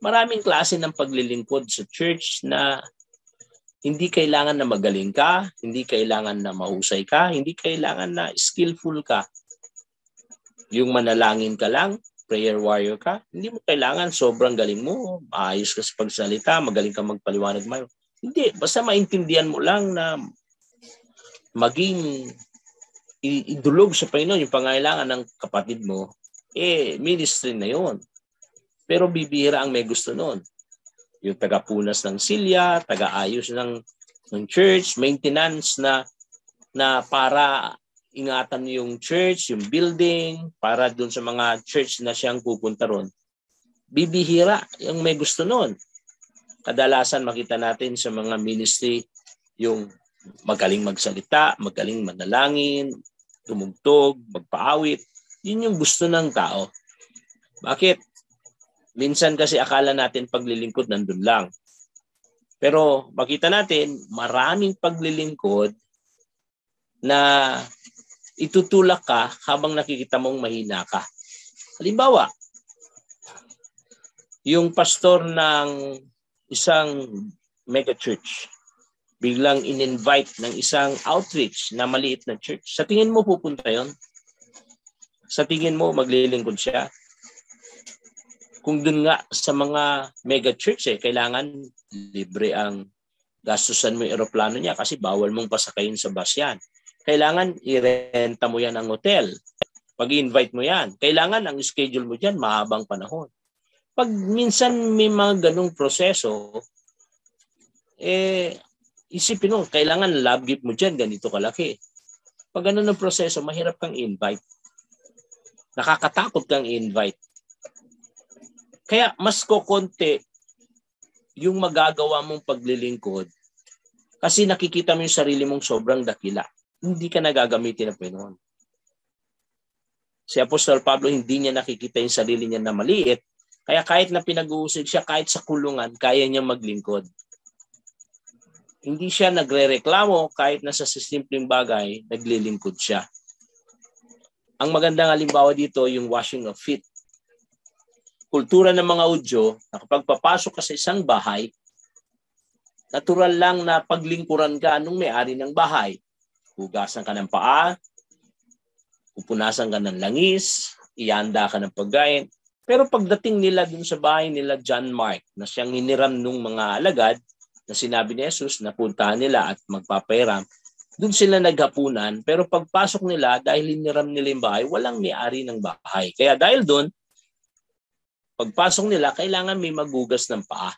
Maraming klase ng paglilingkod sa church na hindi kailangan na magaling ka, hindi kailangan na mahusay ka, hindi kailangan na skillful ka. Yung manalangin ka lang, prayer warrior ka, hindi mo kailangan sobrang galing mo, maayos ka sa pagsalita, magaling ka magpaliwanag mo. Hindi, basta maintindihan mo lang na maging idulog sa Panginoon yung pangailangan ng kapatid mo, ministry na yon. Pero bibihira ang may gusto noon. Yung taga-punas ng silya, taga-ayos ng church, maintenance na para ingatan yung church, yung building, para dun sa mga church na siyang pupunta ron. Bibihira yung may gusto noon. Kadalasan makita natin sa mga ministry yung magaling magsalita, magaling manalangin, tumugtog, magpaawit. Yun yung gusto ng tao. Bakit? Minsan kasi akala natin paglilingkod nandun lang. Pero makita natin maraming paglilingkod na itutulak ka habang nakikita mong mahina ka. Halimbawa, yung pastor ng isang mega church, biglang in-invite ng isang outreach na maliit na church. Sa tingin mo pupunta yon? Sa tingin mo maglilingkod siya? Kung dun nga sa mga mega church, kailangan libre ang gastusan mo yung eroplano niya kasi bawal mong pasakayin sa bus yan. Kailangan irenta mo yan ang hotel. Pag i-invite mo yan, kailangan ang schedule mo dyan mahabang panahon. Pag minsan may mga ganong proseso, isipin mo, kailangan love gift mo dyan, ganito kalaki. Pag ganun ang proseso, mahirap kang invite. Nakakatakot kang invite. Kaya mas kokonti yung magagawa mong paglilingkod kasi nakikita mo yung sarili mong sobrang dakila. Hindi ka nagagamitin ng Panginoon. Si Apostol Pablo, hindi niya nakikita yung sarili niya na maliit. Kaya kahit na pinag-uusig siya, kahit sa kulungan, kaya niya maglingkod. Hindi siya nagre-reklamo kahit na sa simpleng bagay, naglilingkod siya. Ang magandang halimbawa dito, yung washing of feet. Kultura ng mga Hudyo, na kapag papasok ka sa isang bahay, natural lang na paglingkuran ka nung may-ari ng bahay. Hugasan ka ng paa, pupunasan ka ng langis, ihanda ka ng pagkain. Pero pagdating nila dun sa bahay nila John Mark, na siyang hiniram nung mga alagad, na sinabi ni Jesus na puntahan nila at magpapairam, dun sila naghapunan. Pero pagpasok nila, dahil hiniram nila yung bahay, walang may-ari ng bahay. Kaya dahil dun, pagpasok nila, kailangan may magugas ng paa.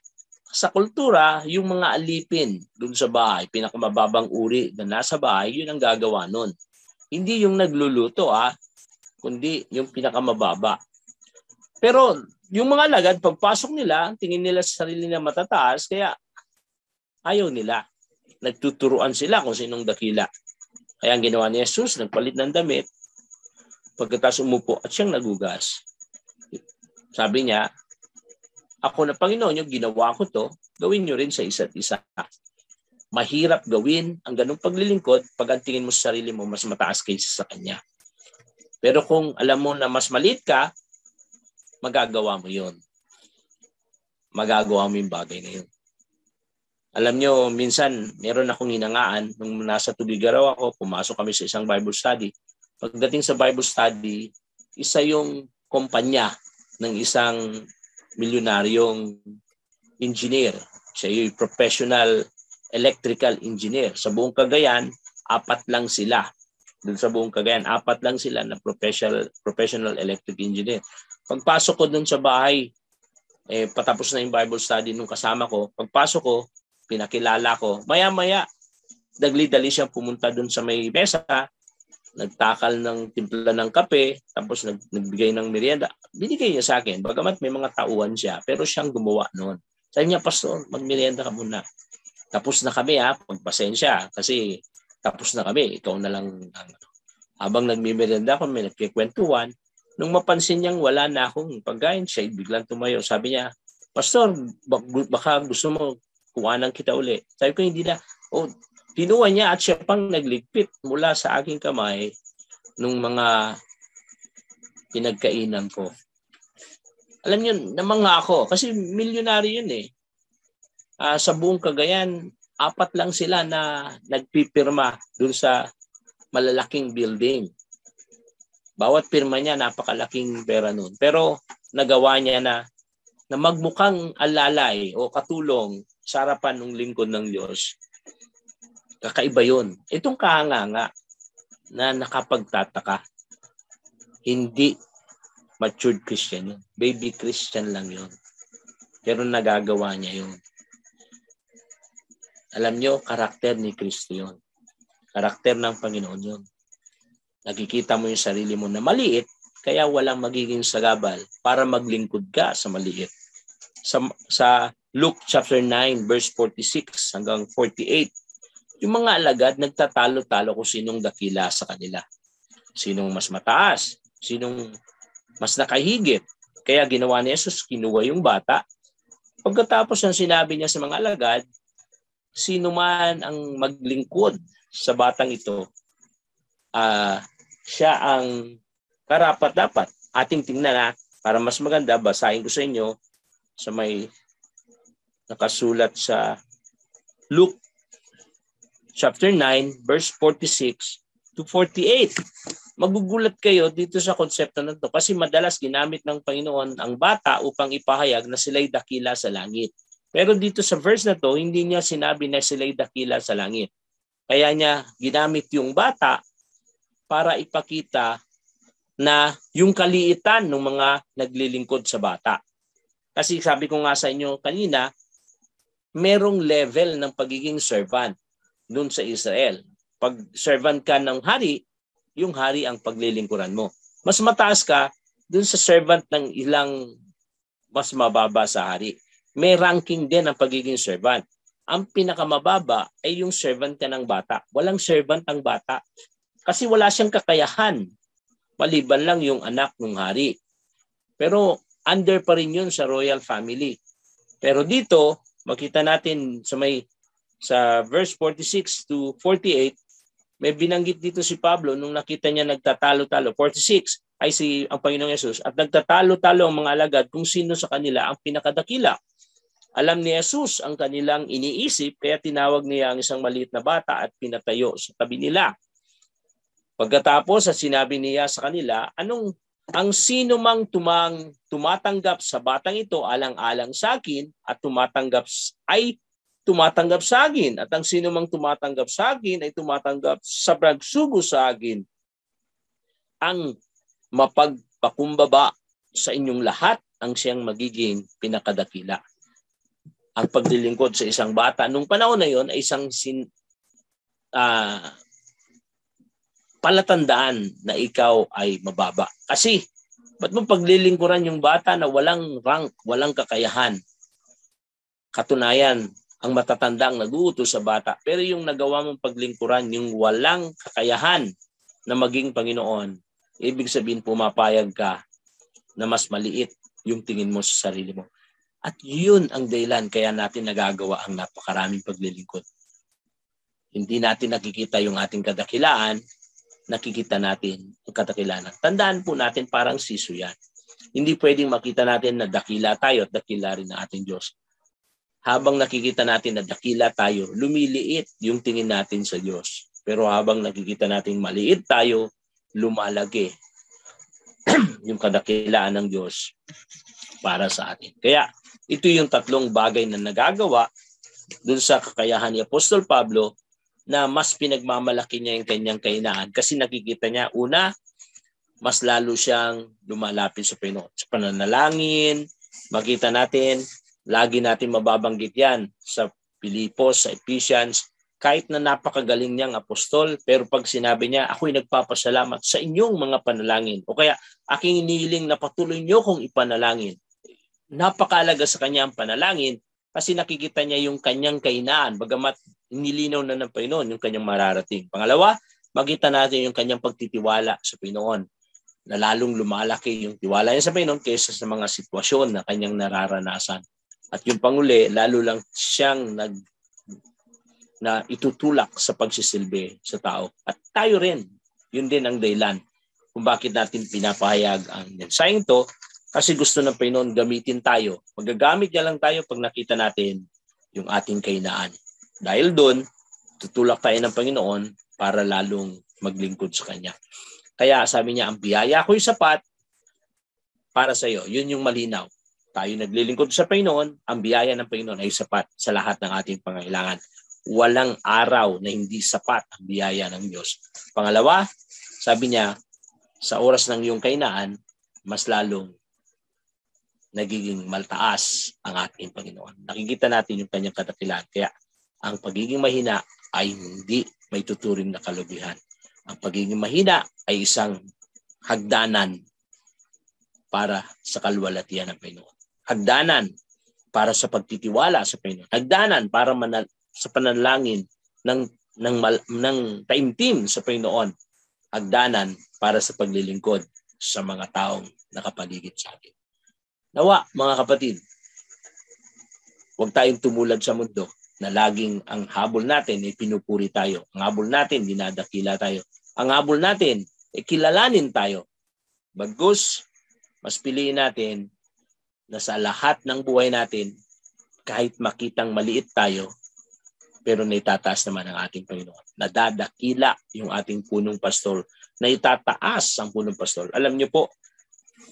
Sa kultura, yung mga alipin dun sa bahay, pinakamababang uri na nasa bahay, yun ang gagawa nun. Hindi yung nagluluto, kundi yung pinakamababa. Pero yung mga alagad, pagpasok nila, tingin nila sa sarili na matataas, kaya ayaw nila. Nagtuturuan sila kung sinong dakila. Kaya ang ginawa ni Jesus, nagpalit ng damit, pagkatapos umupo at siyang nagugas. Sabi niya, ako na Panginoon, yung ginawa ko to, gawin nyo rin sa isa't isa. Mahirap gawin ang ganung paglilingkod pag ang tingin mo sa sarili mo mas mataas kaysa sa Kanya. Pero kung alam mo na mas maliit ka, magagawa mo yun. Magagawa mo yung bagay na yun. Alam nyo, minsan, meron akong hinangaan nung nasa Tugigaraw ako, pumasok kami sa isang Bible study. Pagdating sa Bible study, isa yung kumpanya ng isang milyonaryong engineer. Siya yung professional electrical engineer. Sa buong Cagayan, 4 lang sila. Doon sa buong Cagayan, 4 lang sila na professional electric engineer. Pagpasok ko doon sa bahay, patapos na yung Bible study nung kasama ko. Pagpasok ko, pinakilala ko. Maya-maya, dagli-dali siyang pumunta doon sa may mesa, nagtakal ng timpla ng kape, tapos nagbigay ng merienda. Binigay niya sa akin, bagamat may mga tauhan siya, pero siyang gumawa noon. Sabi niya, Pastor, magmerienda ka muna. Tapos na kami, pagpasensya, kasi tapos na kami, ikaw na lang. Habang nagmimerienda ako, may nagkikwentuhan, nung mapansin niyang wala na akong pagkain, siya biglang tumayo. Sabi niya, Pastor, baka gusto mo kuhanan kita uli. Sabi ko, hindi na. Kinuha niya at siya pang nagligpit mula sa aking kamay nung mga pinagkainan ko. Alam niyo, namangha ako kasi milyonaryo yun eh. Sa buong Cagayan, 4 lang sila na nagpipirma dun sa malalaking building. Bawat pirma niya, napakalaking pera nun. Pero nagawa niya na magmukhang alalay o katulong sa harapan ng lingkod ng Diyos. Kakaiba yun. Itong kahanga na nakapagtataka, hindi matured Christian yun. Baby Christian lang yun. Pero nagagawa niya yun. Alam nyo, karakter ni Kristo yun. Karakter ng Panginoon yun. Nakikita mo yung sarili mo na maliit, kaya walang magiging sagabal para maglingkod ka sa maliit. Sa Luke chapter 9, verse 46 hanggang 48, yung mga alagad nagtatalo-talo kung sinong dakila sa kanila. Sinong mas mataas, sinong mas nakahigit. Kaya ginawa ni Jesus, kinuha yung bata. Pagkatapos ng sinabi niya sa mga alagad, sino man ang maglingkod sa batang ito, siya ang karapat-dapat. Ating tingnan na, para mas maganda, basahin ko sa inyo sa may nakasulat sa Luke chapter 9, verse 46 to 48. Magugulat kayo dito sa konsepto na ito kasi madalas ginamit ng Panginoon ang bata upang ipahayag na sila'y dakila sa langit. Pero dito sa verse na to, hindi niya sinabi na sila'y dakila sa langit. Kaya niya ginamit yung bata para ipakita na yung kaliitan ng mga naglilingkod sa bata. Kasi sabi ko nga sa inyo kanina, merong level ng pagiging servant dun sa Israel. Pag servant ka ng hari, yung hari ang paglilingkuran mo. Mas mataas ka dun sa servant ng ilang mas mababa sa hari. May ranking din ang pagiging servant. Ang pinakamababa ay yung servant ka ng bata. Walang servant ang bata. Kasi wala siyang kakayahan. Maliban lang yung anak ng hari. Pero under pa rin yun sa royal family. Pero dito, makita natin sa verse 46 to 48, may binanggit dito si Pablo nung nakita niya nagtatalo-talo. 46 ay ang Panginoong Yesus at nagtatalo-talo ang mga alagad kung sino sa kanila ang pinakadakila. Alam ni Jesus ang kanilang iniisip kaya tinawag niya ang isang maliit na bata at pinatayo sa tabi nila. Pagkatapos at sinabi niya sa kanila, ang sino mang tumatanggap sa batang ito alang-alang sa akin at tumatanggap sa akin. At ang sino mang tumatanggap sa akin ay tumatanggap sa pagsugo sa akin. Ang mapagpakumbaba sa inyong lahat ang siyang magiging pinakadakila. Ang paglilingkod sa isang bata nung panahon na yon ay isang palatandaan na ikaw ay mababa. Kasi ba't mo paglilingkuran yung bata na walang rank, walang kakayahan? Katunayan, ang matatanda ang nag-uutos sa bata. Pero yung nagawa mong paglingkuran, yung walang kakayahan na maging Panginoon, ibig sabihin pumapayag ka na mas maliit yung tingin mo sa sarili mo. At yun ang dahilan kaya natin nagagawa ang napakaraming paglilingkod. Hindi natin nakikita yung ating kadakilaan, nakikita natin ang kadakilaan. Tandaan po natin parang siso yan. Hindi pwedeng makita natin na dakila tayo at dakila rin ng ating Diyos. Habang nakikita natin na dakila tayo, lumiliit yung tingin natin sa Diyos. Pero habang nakikita natin maliit tayo, lumalaki yung kadakilaan ng Diyos para sa atin. Kaya ito yung 3 bagay na nagagawa dun sa kakayahan ni Apostol Pablo na mas pinagmamalaki niya yung kanyang kahinaan. Kasi nakikita niya, una, mas lalo siyang lumalapit sa Panginoon. Sa pananalangin, makita natin, lagi natin mababanggit yan sa Pilipos, sa Ephesians, kahit na napakagaling niyang apostol, pero pag sinabi niya, ako'y nagpapasalamat sa inyong mga panalangin. O kaya, aking inihiling na patuloy niyo kong ipanalangin. Napakalaga sa kanya ang panalangin kasi nakikita niya yung kanyang kahinaan, bagamat nilinaw na ng Panginoon yung kanyang mararating. Pangalawa, makita natin yung kanyang pagtitiwala sa Panginoon na lalong lumalaki yung tiwala niya sa Panginoon kaysa sa mga sitwasyon na kanyang nararanasan. At yung panguli, lalo lang siyang na itutulak sa pagsisilbi sa tao. At tayo rin, Yun din ang dahilan kung bakit natin pinapahayag ang mensaheng ito, kasi gusto ng Panginoon gamitin tayo. Magagamit niya lang tayo pag nakita natin yung ating kahinaan. Dahil doon, tutulak tayo ng Panginoon para lalong maglingkod sa Kanya. Kaya sabi niya, ang biyaya ko'y sapat para sa iyo. Yun yung malinaw. Tayo naglilingkod sa Panginoon, ang biyaya ng Panginoon ay sapat sa lahat ng ating pangailangan. Walang araw na hindi sapat ang biyaya ng Diyos. Pangalawa, sabi niya, sa oras ng iyong kahinaan, mas lalong nagiging maltaas ang ating Panginoon. Nakikita natin yung kanyang kadakilaan. Kaya ang pagiging mahina ay hindi may tuturing na kalubihan. Ang pagiging mahina ay isang hagdanan para sa kalwalatian ng Panginoon. Hagdanan para sa pagtitiwala sa Panginoon. Hagdanan para sa panalangin ng taimtim sa Panginoon. Hagdanan para sa paglilingkod sa mga taong nakapaligid sa atin. Nawa, mga kapatid, huwag tayong tumulad sa mundo na laging ang habol natin ay pinupuri tayo. Ang habol natin, dinadakila tayo. Ang habol natin ay kilalanin tayo. Bagkus, mas piliin natin na sa lahat ng buhay natin, kahit makitang maliit tayo, pero naitataas naman ang ating Panginoon. Nadadakila yung ating punong pastor. Naitataas ang punong pastor. Alam niyo po,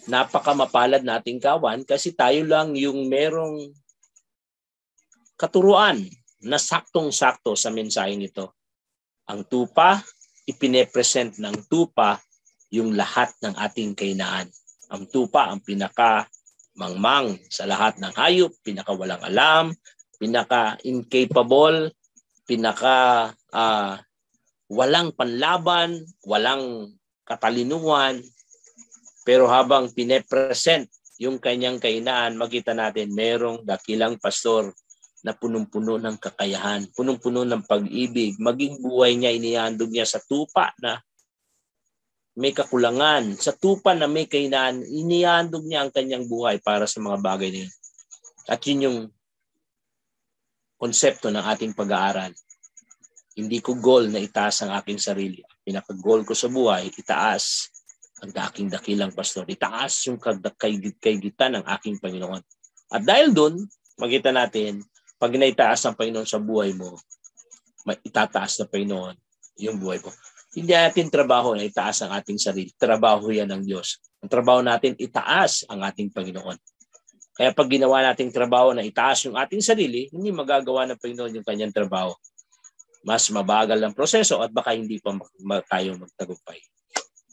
napakamapalad na ating kawan kasi tayo lang yung merong katuruan na saktong-sakto sa mensaheng ito. Ang tupa, ipinepresent ng tupa yung lahat ng ating kahinaan. Ang tupa, ang pinaka-mangmang sa lahat ng hayop, pinaka-walang alam, pinaka-incapable, pinaka-walang panlaban, walang katalinuhan. Pero habang pinepresent yung kanyang kahinaan, makita natin merong dakilang pastor na punong-puno ng kakayahan, punong-puno ng pag-ibig. Maging buhay niya, inihandog niya sa tupa na may kakulangan. Sa tupa na may kahinaan, inihandog niya ang kanyang buhay para sa mga bagay na yun. At yun yung konsepto ng ating pag-aaral. Hindi ko goal na itaas ang aking sarili. Pinaka-goal ko sa buhay, itaas ang aking dakilang pastor. Itaas yung kaygitan ng aking Panginoon. At dahil doon, makita natin, pag naitaas ang Panginoon sa buhay mo, itataas ng Panginoon yung buhay mo. Hindi natin trabaho na itaas ang ating sarili. Trabaho yan ng Diyos. Ang trabaho natin, itaas ang ating Panginoon. Kaya pag ginawa nating trabaho na itaas yung ating sarili, hindi magagawa ng Panginoon yung kanyang trabaho. Mas mabagal ang proseso at baka hindi pa tayo magtagumpay.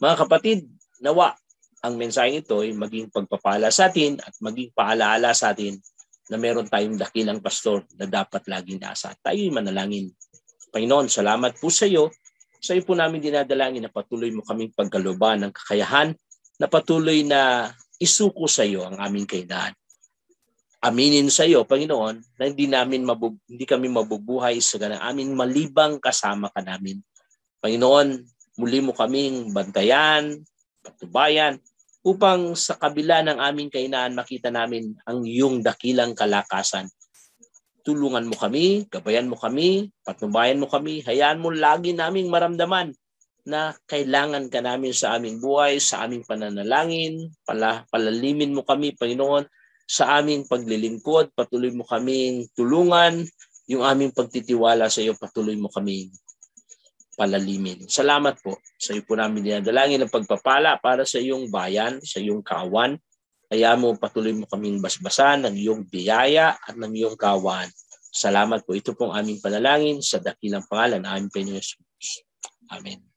Mga kapatid, nawa ang mensaheng ito ay maging pagpapala sa atin at maging paalaala sa atin na meron tayong dakilang pastor na dapat laging nasa. Tayo'y manalangin. Panginoon, salamat po sa iyo. Sa iyo po namin dinadalangin na patuloy mo kaming pagkalooban ng kakayahan, na patuloy na isuko sa iyo ang aming kahinaan. Aminin sa iyo, Panginoon, na hindi kami mabubuhay sa ganang amin malibang kasama ka namin. Panginoon, muli mo kaming bantayan, patubayan, upang sa kabila ng aming kahinaan makita namin ang iyong dakilang kalakasan. Tulungan mo kami, gabayan mo kami, patnubayan mo kami, hayaan mo lagi naming maramdaman na kailangan ka namin sa aming buhay, sa aming pananalangin, palalimin mo kami, Panginoon, sa aming paglilingkod, patuloy mo kaming tulungan, yung aming pagtitiwala sa iyo, patuloy mo kaming palalimin. Salamat po. Sa iyo po namin dinadalangin ang pagpapala para sa iyong bayan, sa iyong kawan. Kaya mo patuloy mo kaming basbasan ng iyong biyaya at ng iyong kawan. Salamat po. Ito pong aming panalangin sa dakilang pangalan ng aming Panginoon Jesus. Amen.